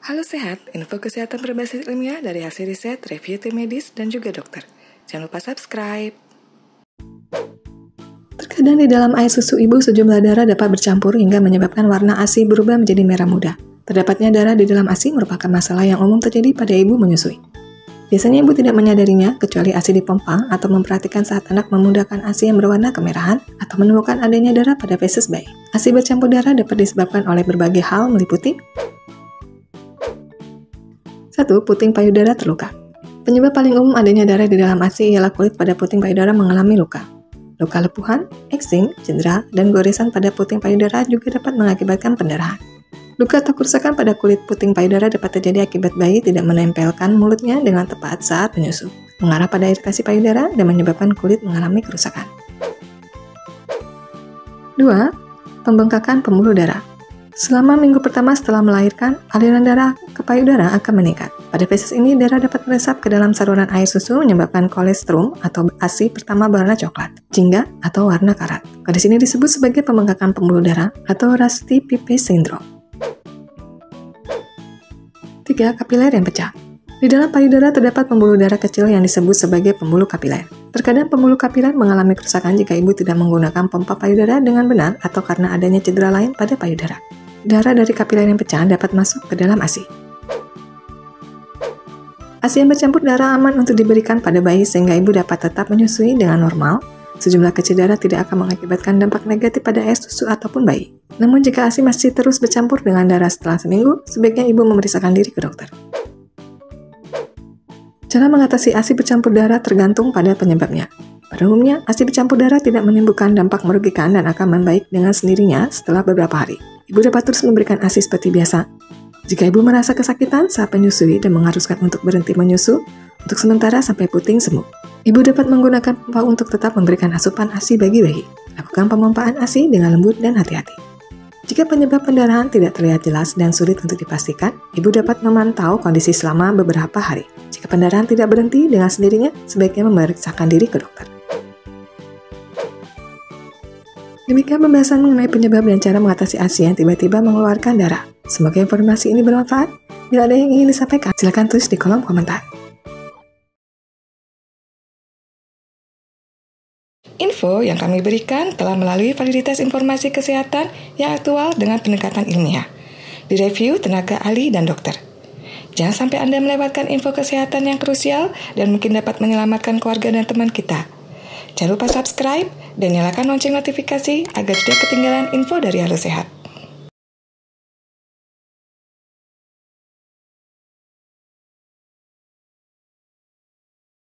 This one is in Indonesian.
Halo sehat, info kesehatan berbasis ilmiah dari hasil riset, review tim medis, dan juga dokter. Jangan lupa subscribe. Terkadang di dalam air susu ibu sejumlah darah dapat bercampur hingga menyebabkan warna ASI berubah menjadi merah muda. Terdapatnya darah di dalam ASI merupakan masalah yang umum terjadi pada ibu menyusui. Biasanya ibu tidak menyadarinya kecuali ASI dipompa atau memperhatikan saat anak memudahkan ASI yang berwarna kemerahan atau menemukan adanya darah pada feses bayi. ASI bercampur darah dapat disebabkan oleh berbagai hal meliputi 1. Puting payudara terluka. Penyebab paling umum adanya darah di dalam ASI ialah kulit pada puting payudara mengalami luka. Luka lepuhan, eksem, cedera, dan goresan pada puting payudara juga dapat mengakibatkan pendarahan. Luka atau kerusakan pada kulit puting payudara dapat terjadi akibat bayi tidak menempelkan mulutnya dengan tepat saat menyusu, mengarah pada iritasi payudara dan menyebabkan kulit mengalami kerusakan. 2. Pembengkakan pembuluh darah. Selama minggu pertama setelah melahirkan, aliran darah ke payudara akan meningkat. Pada feses ini, darah dapat meresap ke dalam saluran air susu menyebabkan kolestrum atau ASI pertama berwarna coklat, jingga atau warna karat. Kondisi ini disebut sebagai pembengkakan pembuluh darah atau Rusty-Pipe syndrome. 3. Kapiler yang pecah. Di dalam payudara terdapat pembuluh darah kecil yang disebut sebagai pembuluh kapiler. Terkadang pembuluh kapiler mengalami kerusakan jika ibu tidak menggunakan pompa payudara dengan benar atau karena adanya cedera lain pada payudara. Darah dari kapiler yang pecah dapat masuk ke dalam ASI. ASI yang bercampur darah aman untuk diberikan pada bayi sehingga ibu dapat tetap menyusui dengan normal. Sejumlah kecil darah tidak akan mengakibatkan dampak negatif pada air susu ataupun bayi. Namun jika ASI masih terus bercampur dengan darah setelah seminggu, sebaiknya ibu memeriksakan diri ke dokter. Cara mengatasi ASI bercampur darah tergantung pada penyebabnya. Pada umumnya, ASI bercampur darah tidak menimbulkan dampak merugikan dan akan membaik dengan sendirinya setelah beberapa hari. Ibu dapat terus memberikan ASI seperti biasa. Jika ibu merasa kesakitan saat menyusui dan mengharuskan untuk berhenti menyusu, untuk sementara sampai puting sembuh. Ibu dapat menggunakan pompa untuk tetap memberikan asupan ASI bagi bayi. Lakukan pemompaan ASI dengan lembut dan hati-hati. Jika penyebab pendarahan tidak terlihat jelas dan sulit untuk dipastikan, ibu dapat memantau kondisi selama beberapa hari. Jika pendarahan tidak berhenti dengan sendirinya, sebaiknya memeriksakan diri ke dokter. Demikian pembahasan mengenai penyebab dan cara mengatasi ASI yang tiba-tiba mengeluarkan darah. Semoga informasi ini bermanfaat. Bila ada yang ingin disampaikan, silakan tulis di kolom komentar. Info yang kami berikan telah melalui validitas informasi kesehatan yang aktual dengan pendekatan ilmiah. Direview tenaga ahli dan dokter. Jangan sampai Anda melewatkan info kesehatan yang krusial dan mungkin dapat menyelamatkan keluarga dan teman kita. Jangan lupa subscribe dan nyalakan lonceng notifikasi agar tidak ketinggalan info dari Halo Sehat.